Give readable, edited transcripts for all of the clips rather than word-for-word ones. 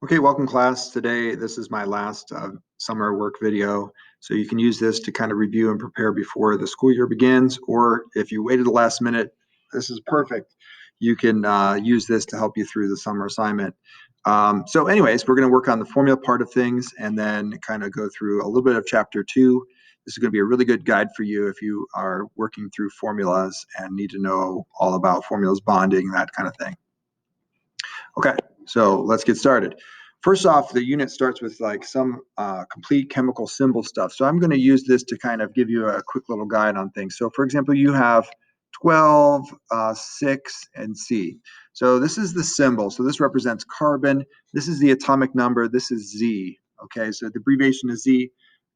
Okay, welcome class. Today, this is my last summer work video. So you can use this to kind of review and prepare before the school year begins, or if you waited the last minute, this is perfect. You can use this to help you through the summer assignment. So anyways, we're gonna work on the formula part of things and then kind of go through a little bit of chapter 2. This is gonna be a really good guide for you if you are working through formulas and need to know all about formulas, bonding, that kind of thing. Okay, so let's get started. First off, the unit starts with like some complete chemical symbol stuff. So I'm going to use this to kind of give you a quick little guide on things. So for example, you have 12, 6, and C. So this is the symbol. So this represents carbon. This is the atomic number. This is Z. Okay, so the abbreviation is Z.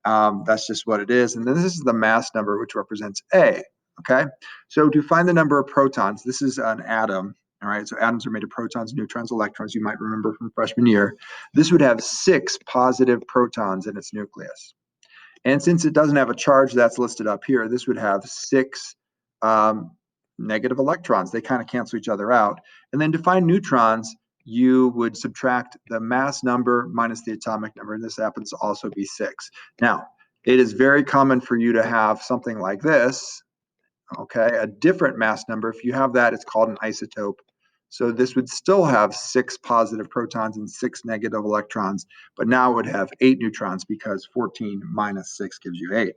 That's just what it is. And then this is the mass number, which represents A. Okay, so to find the number of protons, this is an atom. All right, so atoms are made of protons, neutrons, electrons, you might remember from freshman year. This would have 6 positive protons in its nucleus. And since it doesn't have a charge that's listed up here, this would have 6 negative electrons. They kind of cancel each other out. And then to find neutrons, you would subtract the mass number minus the atomic number, and this happens to also be 6. Now, it is very common for you to have something like this, okay, a different mass number. If you have that, it's called an isotope. So this would still have 6 positive protons and 6 negative electrons, but now it would have 8 neutrons because 14 minus 6 gives you 8.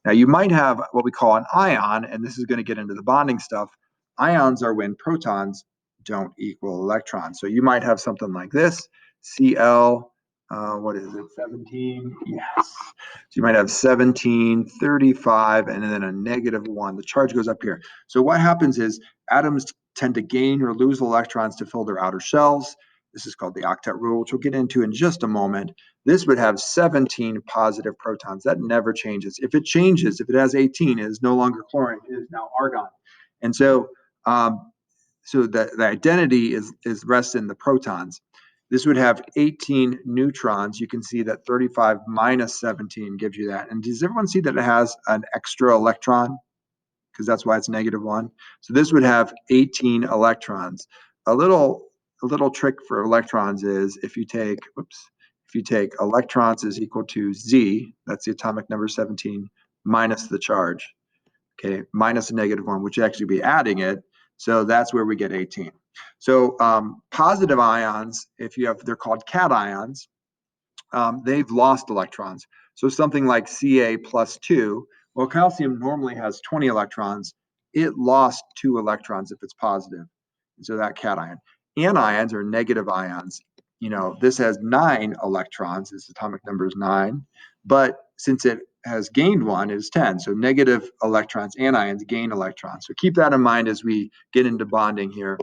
Now you might have what we call an ion, and this is going to get into the bonding stuff. Ions are when protons don't equal electrons. So you might have something like this, Cl, what is it, 17? Yes. So you might have 17, 35, and then a -1. The charge goes up here. So what happens is atoms tend to gain or lose electrons to fill their outer shells. This is called the octet rule, which we'll get into in just a moment. This would have 17 positive protons. That never changes. If it changes, if it has 18, it is no longer chlorine, it is now argon. And so the identity is rests in the protons. This would have 18 neutrons. You can see that 35 minus 17 gives you that. And does everyone see that it has an extra electron? Because that's why it's -1. So this would have 18 electrons. A little trick for electrons is if you take electrons is equal to Z, that's the atomic number 17, minus the charge, okay, minus a -1, which would actually be adding it. So that's where we get 18. So positive ions, they're called cations. They've lost electrons. So something like Ca plus 2, well, calcium normally has 20 electrons. It lost 2 electrons if it's positive. And so that cation. Anions are negative ions. This has 9 electrons. Its atomic number is 9. But since it has gained 1, it is 10. So negative electrons, anions, gain electrons. So keep that in mind as we get into bonding here.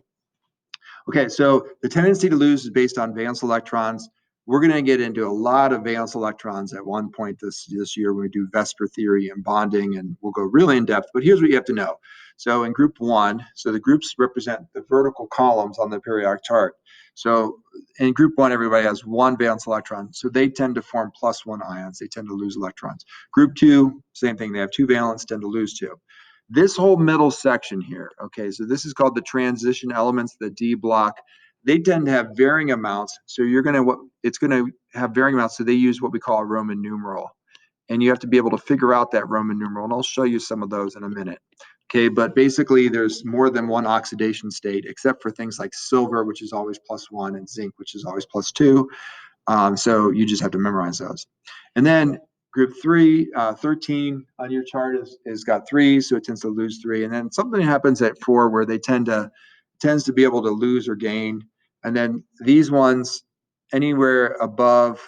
Okay, so the tendency to lose is based on valence electrons. We're going to get into a lot of valence electrons at one point this year when we do VSEPR theory and bonding, and we'll go really in depth. But here's what you have to know. So in group 1, so the groups represent the vertical columns on the periodic chart. So in group 1, everybody has 1 valence electron. So they tend to form +1 ions. They tend to lose electrons. Group 2, same thing. They have 2 valence, tend to lose 2. This whole middle section here, okay, so this is called the transition elements, the D block. They tend to have varying amounts. So it's going to have varying amounts. So they use what we call a Roman numeral. And you have to be able to figure out that Roman numeral. And I'll show you some of those in a minute. Okay, but basically there's more than one oxidation state, except for things like silver, which is always +1, and zinc, which is always +2. So you just have to memorize those. And then group 3, 13 on your chart is got 3, so it tends to lose 3. And then something happens at 4 where they tends to be able to lose or gain. And then these ones, anywhere above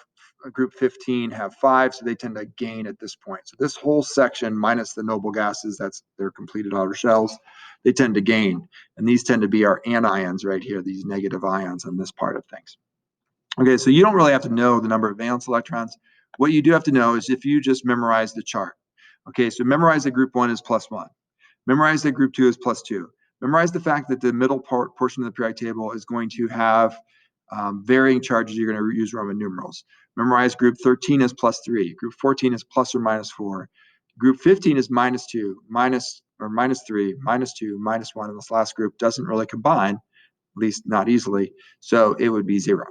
group 15 have 5, so they tend to gain at this point. So this whole section, minus the noble gases, that's their completed outer shells, they tend to gain. And these tend to be our anions right here, these negative ions on this part of things. Okay, so you don't really have to know the number of valence electrons. What you do have to know is if you just memorize the chart. Okay, so memorize that group 1 is +1. Memorize that group 2 is +2. Memorize the fact that the middle portion of the periodic table is going to have varying charges. You're going to use Roman numerals. Memorize group 13 is +3. Group 14 is +or -4. Group 15 is -2, -3, -2, -1. And this last group doesn't really combine, at least not easily. So it would be 0.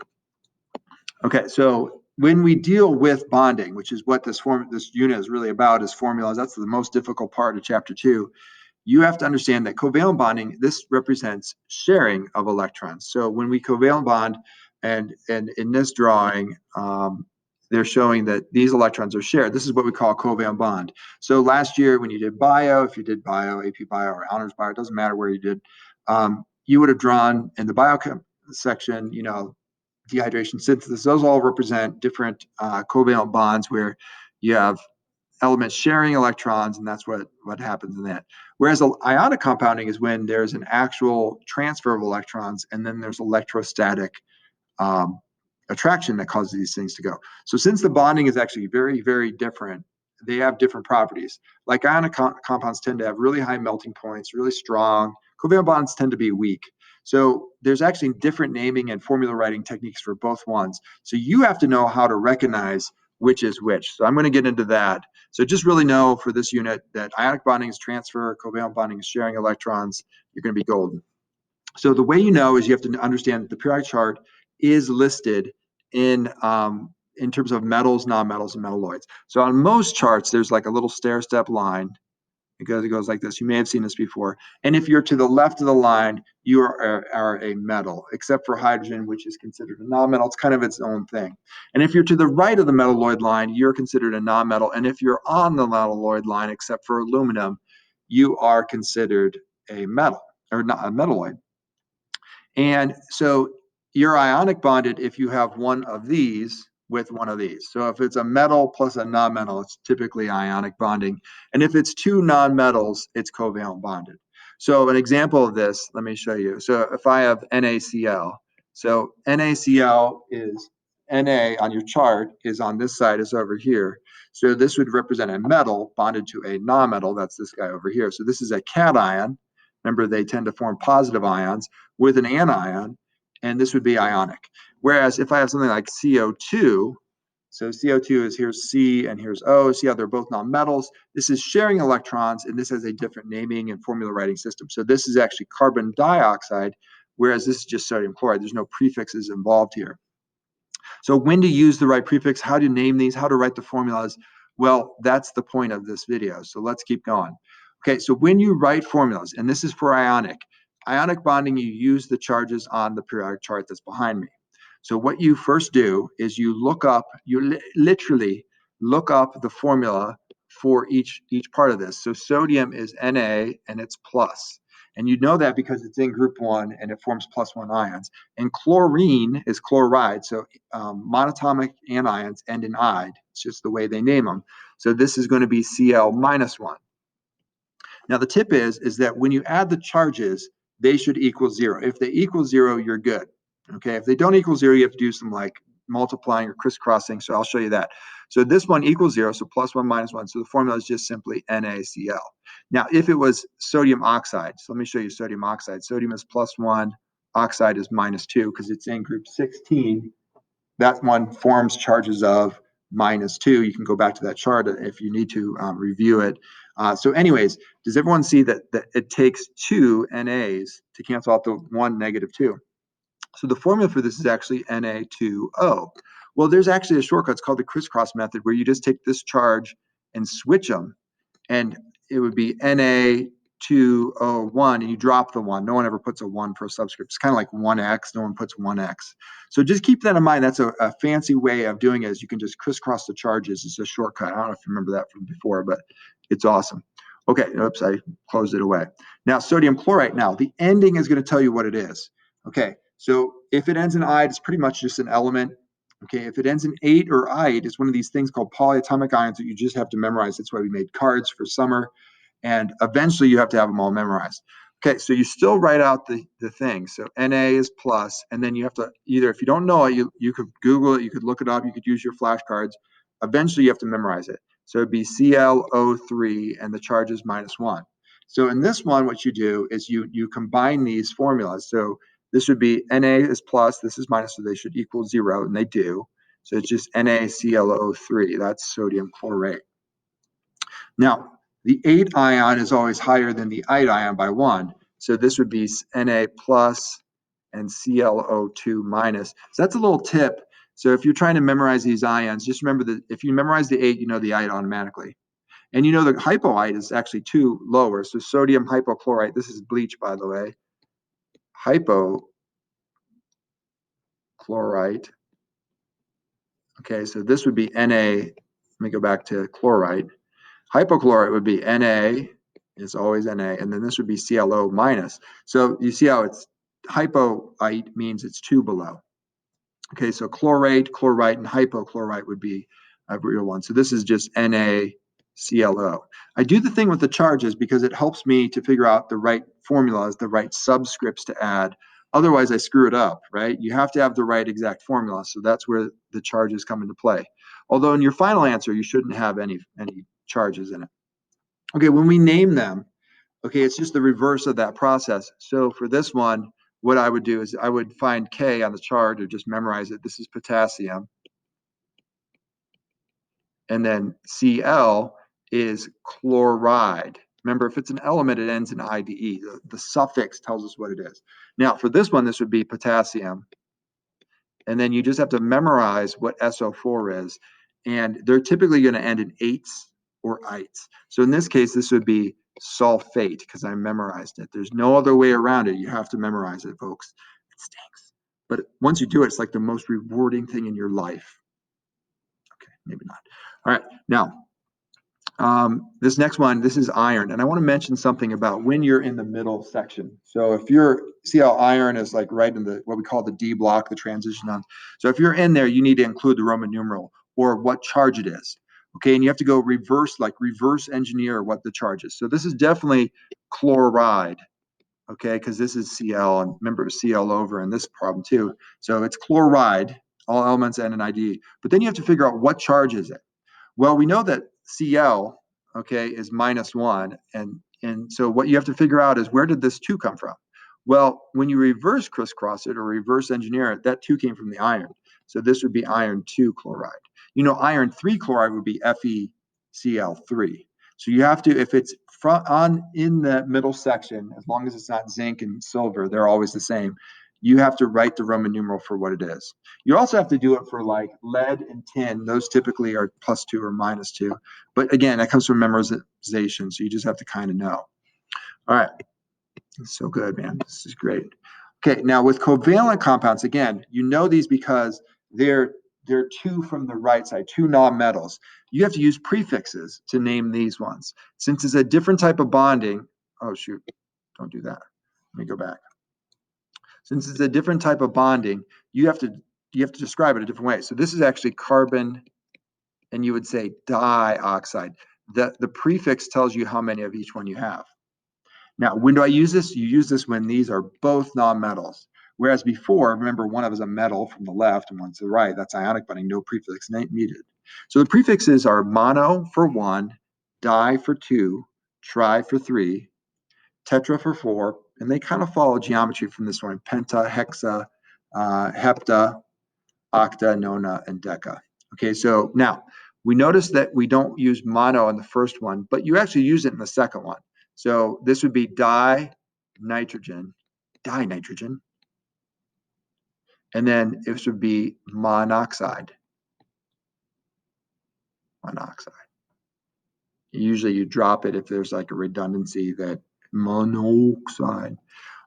Okay, so when we deal with bonding, which is what this unit is really about, is formulas. That's the most difficult part of chapter 2. You have to understand that covalent bonding, this represents sharing of electrons. So when we covalent bond, and in this drawing, they're showing that these electrons are shared. This is what we call a covalent bond. So last year when you did bio, if you did bio, AP bio, or honors bio, it doesn't matter where you did, you would have drawn in the biochem section, dehydration, synthesis. Those all represent different covalent bonds where you have elements sharing electrons, and that's what happens in that. Whereas ionic compounding is when there's an actual transfer of electrons, and then there's electrostatic attraction that causes these things to go. So since the bonding is actually very, very different, they have different properties. Like ionic compounds tend to have really high melting points, really strong. Covalent bonds tend to be weak. So there's actually different naming and formula writing techniques for both ones. So you have to know how to recognize which is which. So I'm going to get into that. So just really know for this unit that ionic bonding is transfer, covalent bonding is sharing electrons. You're going to be golden. So the way you know is you have to understand that the periodic chart is listed in terms of metals, nonmetals, and metalloids. So on most charts, there's like a little stair-step line. It goes like this. You may have seen this before. And if you're to the left of the line, you are a metal, except for hydrogen, which is considered a nonmetal. It's kind of its own thing. And if you're to the right of the metalloid line, you're considered a nonmetal. And if you're on the metalloid line, except for aluminum, you are considered a metal, or not a metalloid. And so you're ionic bonded if you have one of these with one of these. So if it's a metal plus a nonmetal, it's typically ionic bonding. And if it's two nonmetals, it's covalent bonded. So an example of this, let me show you. So if I have NaCl, so NaCl is Na on your chart is on this side, is over here. So this would represent a metal bonded to a nonmetal. That's this guy over here. So this is a cation. Remember, they tend to form positive ions with an anion, and this would be ionic. Whereas if I have something like CO2, so CO2 is here's C and here's O. See how they're both nonmetals? This is sharing electrons, and this has a different naming and formula writing system. So this is actually carbon dioxide, whereas this is just sodium chloride. There's no prefixes involved here. So when to use the right prefix, how to name these, how to write the formulas, well, that's the point of this video. So let's keep going. Okay, so when you write formulas, and this is for ionic bonding, you use the charges on the periodic chart that's behind me. So what you first do is you look up, literally look up the formula for each part of this. So sodium is Na and it's plus. And you know that because it's in group 1 and it forms +1 ions. And chlorine is chloride. So monatomic anions end in "ide." It's just the way they name them. So this is going to be Cl -1. Now the tip is that when you add the charges, they should equal 0. If they equal 0, you're good. Okay, if they don't equal 0, you have to do some like multiplying or crisscrossing. So I'll show you that. So this one equals 0, so +1 -1. So the formula is just simply NaCl. Now, if it was sodium oxide, so let me show you sodium oxide. Sodium is +1, oxide is -2 because it's in group 16. That one forms charges of -2. You can go back to that chart if you need to review it. So anyways, does everyone see that it takes 2 NAs to cancel out the 1 -2? So the formula for this is actually Na2O. Well, there's actually a shortcut. It's called the crisscross method, where you just take this charge and switch them, and it would be Na2O1, and you drop the 1. No one ever puts a 1 for a subscript. It's kind of like 1x. No one puts 1x. So just keep that in mind. That's a fancy way of doing it, is you can just crisscross the charges. It's a shortcut. I don't know if you remember that from before, but it's awesome. Okay, oops, I closed it away. Now, sodium chloride. Now, the ending is going to tell you what it is. Okay, so if it ends in "ide," it's pretty much just an element. Okay, if it ends in "ate" or "ide," it's one of these things called polyatomic ions that you just have to memorize. That's why we made cards for summer. And eventually you have to have them all memorized. Okay, so you still write out the thing. So Na is plus, and then you have to either, if you don't know it, you could Google it, you could look it up, you could use your flashcards. Eventually you have to memorize it. So it'd be ClO3, and the charge is -1. So in this one, what you do is you combine these formulas. So this would be Na is plus, this is minus, so they should equal 0, and they do. So it's just NaClO3, that's sodium chlorate. Now, the 8 ion is always higher than the ide ion by 1. So this would be Na plus and ClO2 minus. So that's a little tip. So if you're trying to memorize these ions, just remember that if you memorize the 8, you know the ite automatically. And you know the hypoite is actually 2 lower. So sodium hypochlorite, this is bleach, by the way. Hypochlorite. Okay, so this would be Na. Let me go back to chlorite. Hypochlorite would be Na, is always Na, and then this would be ClO minus. So you see how it's hypoite means it's 2 below. Okay, so chlorate, chlorite, and hypochlorite would be a real one. So this is just NaClO. I do the thing with the charges because it helps me to figure out the right formulas, the right subscripts to add. Otherwise, I screw it up, right? You have to have the right exact formula. So that's where the charges come into play. Although in your final answer, you shouldn't have any charges in it. Okay, when we name them, okay, it's just the reverse of that process. So for this one, what I would do is I would find K on the chart or just memorize it. This is potassium. And then Cl is chloride. Remember, if it's an element, it ends in IDE. The suffix tells us what it is. Now, for this one, this would be potassium. And then you just have to memorize what SO4 is. And they're typically going to end in ates or ites. So in this case, this would be sulfate because I memorized it. There's no other way around it. You have to memorize it, folks. It stinks. But once you do it, it's like the most rewarding thing in your life. Okay, maybe not. All right, now, this next one, this is iron. And I want to mention something about when you're in the middle section. So if you're, see how iron is like right in the, what we call the D block, the transition on. So if you're in there, you need to include the Roman numeral or what charge it is. Okay, and you have to go reverse, like reverse engineer what the charge is. So this is definitely chloride, okay, because this is Cl, and remember it was Cl over in this problem too. So it's chloride, all elements end in IDE. But then you have to figure out what charge is it. Well, we know that Cl, okay, is -1. And so what you have to figure out is where did this 2 come from? Well, when you reverse crisscross it or reverse engineer it, that 2 came from the iron. So this would be iron 2 chloride. You know, iron 3 chloride would be FeCl3. So you have to, if it's in the middle section, as long as it's not zinc and silver, they're always the same. You have to write the Roman numeral for what it is. You also have to do it for like lead and tin. Those typically are +2 or -2. But again, that comes from memorization. So you just have to kind of know. All right. It's so good, man. This is great. Okay. Now with covalent compounds, again, you know these because they're 2 from the right side, 2 nonmetals. You have to use prefixes to name these ones. Since it's a different type of bonding. Oh, shoot. Don't do that. Let me go back. Since it's a different type of bonding, you have to describe it a different way. So this is actually carbon, and you would say dioxide. The prefix tells you how many of each one you have. Now, when do I use this? You use this when these are both nonmetals. Whereas before, remember, one of them is a metal from the left and one's to the right. That's ionic bonding, no prefix needed. So the prefixes are mono for 1, di for 2, tri for 3, tetra for 4, and they kind of follow geometry from this one: penta, hexa, hepta, octa, nona, and deca. Okay, so now we notice that we don't use mono in the first one, but you actually use it in the second one. So this would be dinitrogen, and then this would be monoxide. Usually you drop it if there's like a redundancy, that monoxide.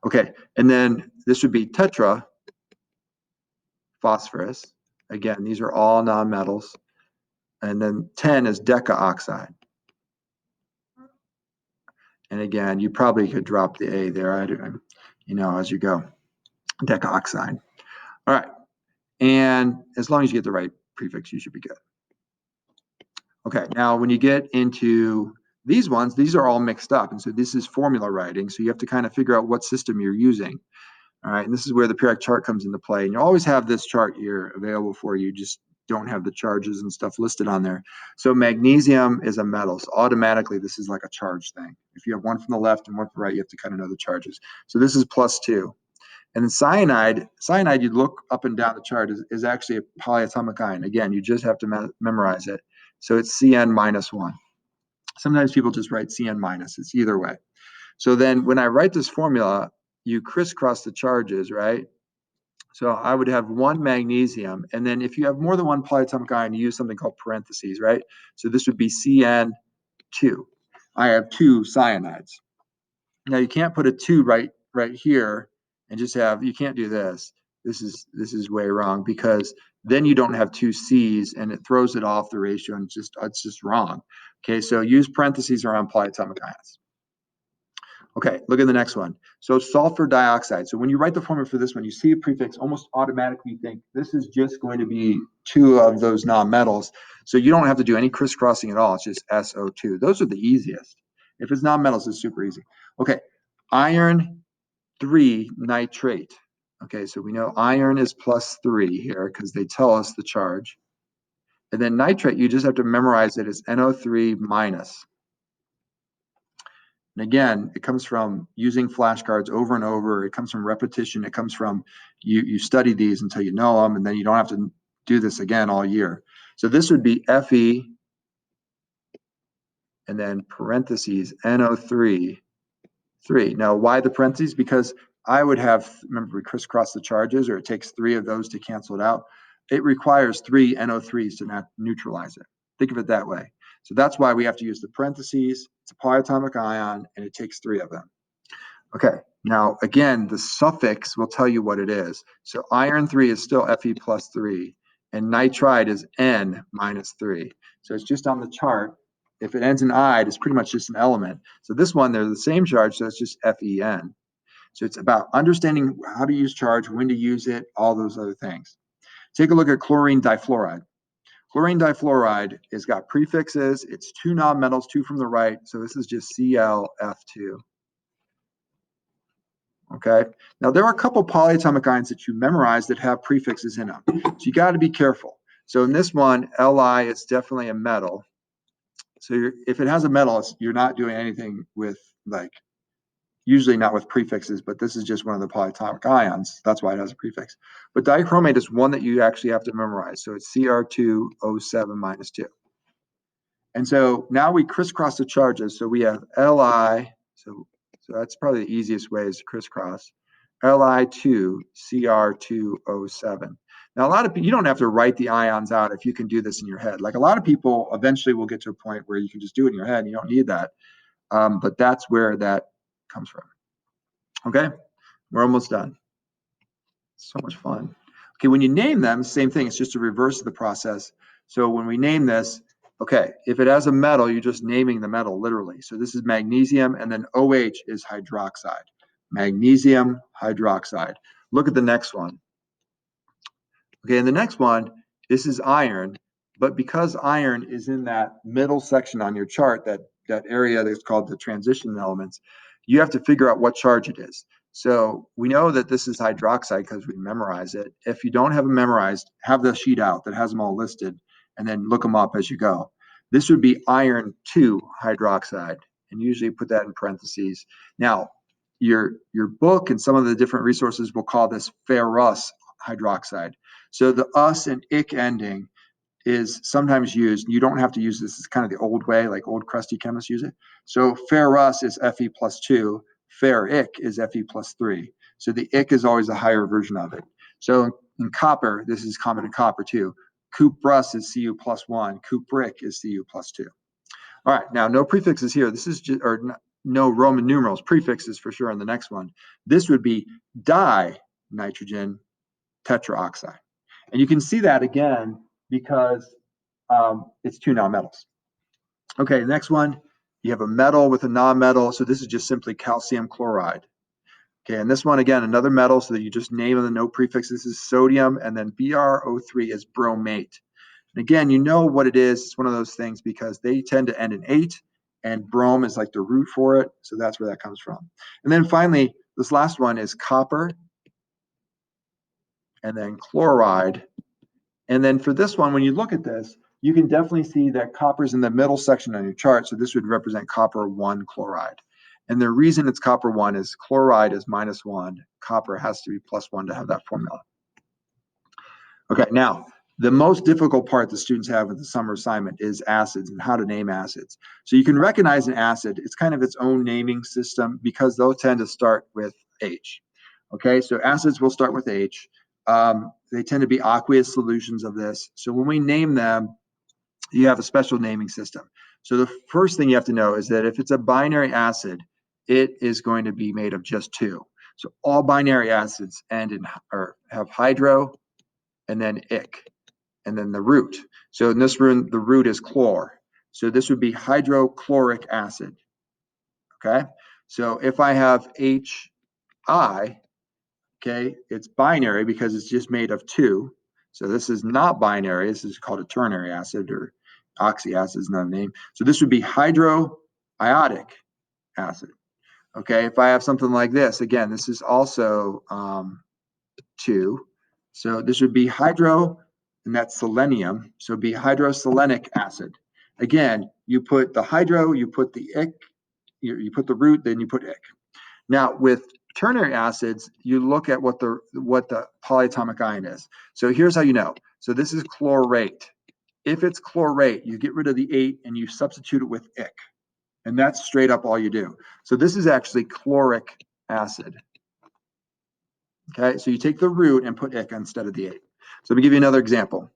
Okay, and then this would be tetra, phosphorus. Again, these are all nonmetals. And then 10 is decaoxide. And again, you probably could drop the A there, as you go. Decaoxide. All right. And as long as you get the right prefix, you should be good. Okay, now when you get into these ones, these are all mixed up. And so this is formula writing. So you have to kind of figure out what system you're using. All right, and this is where the periodic chart comes into play. And you always have this chart here available for you, just don't have the charges and stuff listed on there. So magnesium is a metal. So automatically, this is like a charge thing. If you have one from the left and one from the right, you have to kind of know the charges. So this is +2. And then cyanide, you look up and down the chart, is actually a polyatomic ion. Again, you just have to memorize it. So it's Cn-1. Sometimes people just write Cn-. It's either way. So then when I write this formula, you crisscross the charges, right? So I would have one magnesium, and then if you have more than one polyatomic ion, you use something called parentheses, right? So this would be CN2. I have two cyanides. Now you can't put a 2 right here and just have, you can't do this. This is way wrong, because then you don't have two C's and it throws it off the ratio, and it's just wrong. Okay, so use parentheses around polyatomic ions. Okay, look at the next one. So sulfur dioxide. So when you write the formula for this one, you see a prefix, almost automatically you think this is just going to be two of those nonmetals. So you don't have to do any crisscrossing at all. It's just SO2. Those are the easiest. If it's nonmetals, it's super easy. Okay, iron 3 nitrate. Okay, so we know iron is +3 here because they tell us the charge. And then nitrate, you just have to memorize it as NO3 minus. And again, it comes from using flashcards over and over. It comes from repetition. It comes from you study these until you know them, and then you don't have to do this again all year. So this would be Fe, and then parentheses NO3, 3. Now, why the parentheses? Because I would have, remember we crisscross the charges, or it takes 3 of those to cancel it out. It requires 3 NO3s to not neutralize it. Think of it that way. So that's why we have to use the parentheses. It's a polyatomic ion, and it takes 3 of them. Okay, now again, the suffix will tell you what it is. So iron 3 is still Fe plus 3, and nitride is N minus 3. So it's just on the chart. If it ends in "ide," it's pretty much just an element. So this one, they're the same charge, so it's just FEN. So it's about understanding how to use charge, when to use it, all those other things. Take a look at chlorine difluoride. Chlorine difluoride has got prefixes. It's 2 nonmetals, 2 from the right. So this is just ClF2. Okay. Now there are a couple polyatomic ions that you memorize that have prefixes in them. So you got to be careful. So in this one, Li is definitely a metal. So if it has a metal, you're not doing anything with, like, usually not with prefixes, but this is just one of the polyatomic ions. That's why it has a prefix. But dichromate is one that you actually have to memorize. So it's Cr2O7 minus 2. And so now we crisscross the charges. So we have Li, so that's probably the easiest way is to crisscross. Li2 Cr2O7. Now, a lot of people, you don't have to write the ions out if you can do this in your head. Like, a lot of people eventually will get to a point where you can just do it in your head and you don't need that. But that's where that comes from. Okay, we're almost done. So much fun. Okay, when you name them, same thing. It's just a reverse of the process. So when we name this, okay, if it has a metal, you're just naming the metal literally. So this is magnesium, and then OH is hydroxide. Magnesium hydroxide. Look at the next one. Okay, and the next one, this is iron, but because iron is in that middle section on your chart, that area that's called the transition elements, you have to figure out what charge it is. So we know that this is hydroxide because we memorize it. If you don't have them memorized, have the sheet out that has them all listed, and then look them up as you go. This would be iron 2 hydroxide, and usually put that in parentheses. Now, your book and some of the different resources will call this ferrous hydroxide. So the us and ic ending is sometimes used. You don't have to use this. It's kind of the old way, like old crusty chemists use it. So ferrous is Fe plus 2. Ferric is Fe plus 3. So the ic is always a higher version of it. So in copper, this is common in copper too. Cuprous is Cu plus 1. Cupric is Cu plus 2. All right, now no prefixes here. This is just, or no Roman numerals. Prefixes for sure on the next one. This would be dinitrogen tetraoxide. And you can see that again because it's 2 nonmetals. Okay, next one, you have a metal with a nonmetal. So this is just simply calcium chloride. Okay, and this one, again, another metal, so that you just name the no prefix. This is sodium, and then BrO3 is bromate. And again, you know what it is. It's one of those things because they tend to end in 8, and brom is like the root for it. So that's where that comes from. And then finally, this last one is copper, and then chloride. And then for this one, when you look at this, you can definitely see that copper is in the middle section on your chart. So this would represent copper 1 chloride. And the reason it's copper 1 is chloride is -1. Copper has to be +1 to have that formula. Okay, now the most difficult part the students have with the summer assignment is acids and how to name acids. So you can recognize an acid. It's kind of its own naming system because they'll tend to start with H. Okay, so acids will start with H. They tend to be aqueous solutions of this. So when we name them, you have a special naming system. So the first thing you have to know is that if it's a binary acid, it is going to be made of just two. So all binary acids end in or have hydro and then ic, and then the root. So in this room, the root is chlor. So this would be hydrochloric acid. Okay. So if I have HI, okay, it's binary because it's just made of two. So this is not binary. This is called a ternary acid, or oxyacid is another name. So this would be hydroiodic acid. Okay, if I have something like this, again, this is also two. So this would be hydro, and that's selenium. So it'd be hydroselenic acid. Again, you put the hydro, you put the ic, you put the root, then you put ic. Now with ternary acids, you look at what the polyatomic ion is. So here's how you know. So this is chlorate. If it's chlorate, you get rid of the 8 and you substitute it with ic. And that's straight up all you do. So this is actually chloric acid. Okay, so you take the root and put ic instead of the 8. So let me give you another example.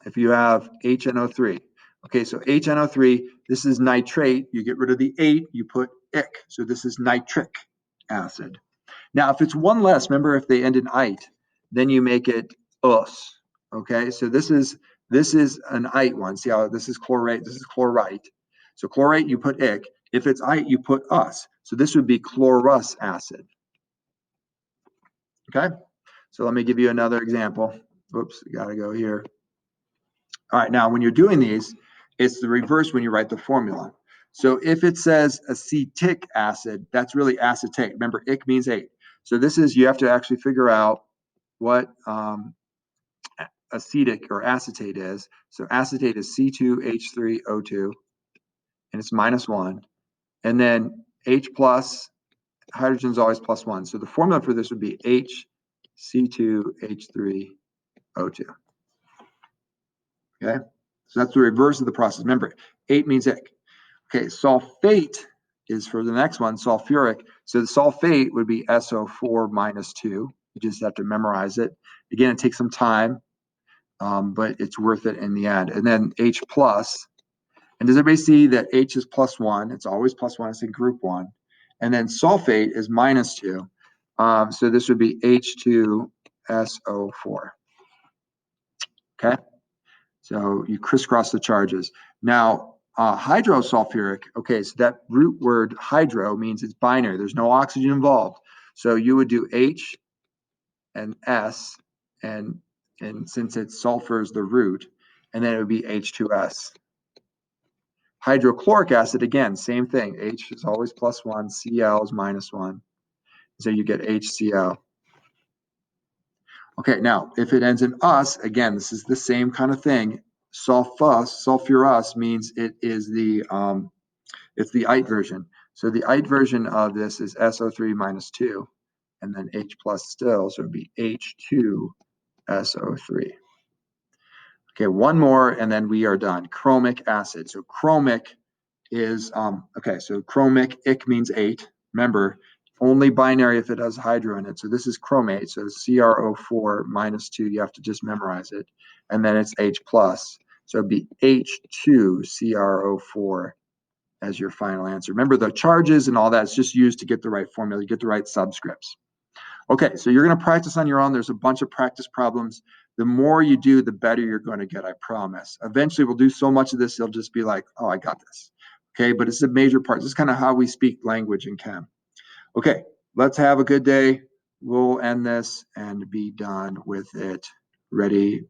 If you have HNO3, okay, so HNO3, this is nitrate. You get rid of the 8, you put ic. So this is nitric acid. Now, if it's one less, remember if they end in ite, then you make it us. Okay, so this is an ite one. See how this is chlorate, this is chlorite. So chlorate, you put ic. If it's ite, you put us. So this would be chlorous acid. Okay, so let me give you another example. Whoops, gotta go here. All right, now when you're doing these, it's the reverse when you write the formula. So if it says acetic acid, that's really acetate. Remember, ic means 8. So this is, you have to actually figure out what acetic or acetate is. So acetate is C2H3O2, and it's -1. And then H plus, hydrogen is always +1. So the formula for this would be HC2H3O2. Okay, so that's the reverse of the process. Remember, 8 means ic. Okay, sulfate is for the next one, sulfuric. So the sulfate would be SO4 -2. You just have to memorize it. Again, it takes some time, but it's worth it in the end. And then H plus. And does everybody see that H is +1? It's always +1. It's in group 1. And then sulfate is -2. So this would be H2SO4. Okay, so you crisscross the charges. Now, hydrosulfuric, okay, so that root word hydro means it's binary. There's no oxygen involved. So you would do H and S, and since it's sulfur is the root, and then it would be H2S. Hydrochloric acid, again, same thing. H is always +1, Cl is -1. So you get HCl. Okay, now if it ends in us, again, this is the same kind of thing. Sulfurous means it is it's the ite version. So the ite version of this is SO3 -2, and then H plus still, so it'd be H2SO3. Okay, one more, and then we are done. Chromic acid. So chromic is, okay, so chromic, ic means 8. Remember, only binary if it has hydro in it. So this is chromate, so CrO4 -2, you have to just memorize it. And then it's H plus, so it'd be H2CrO4 as your final answer. Remember, the charges and all that is just used to get the right formula, get the right subscripts. Okay, so you're going to practice on your own. There's a bunch of practice problems. The more you do, the better you're going to get, I promise. Eventually, we'll do so much of this, you'll just be like, oh, I got this. Okay, but it's a major part. This is kind of how we speak language in chem. Okay, let's have a good day. We'll end this and be done with it. Ready?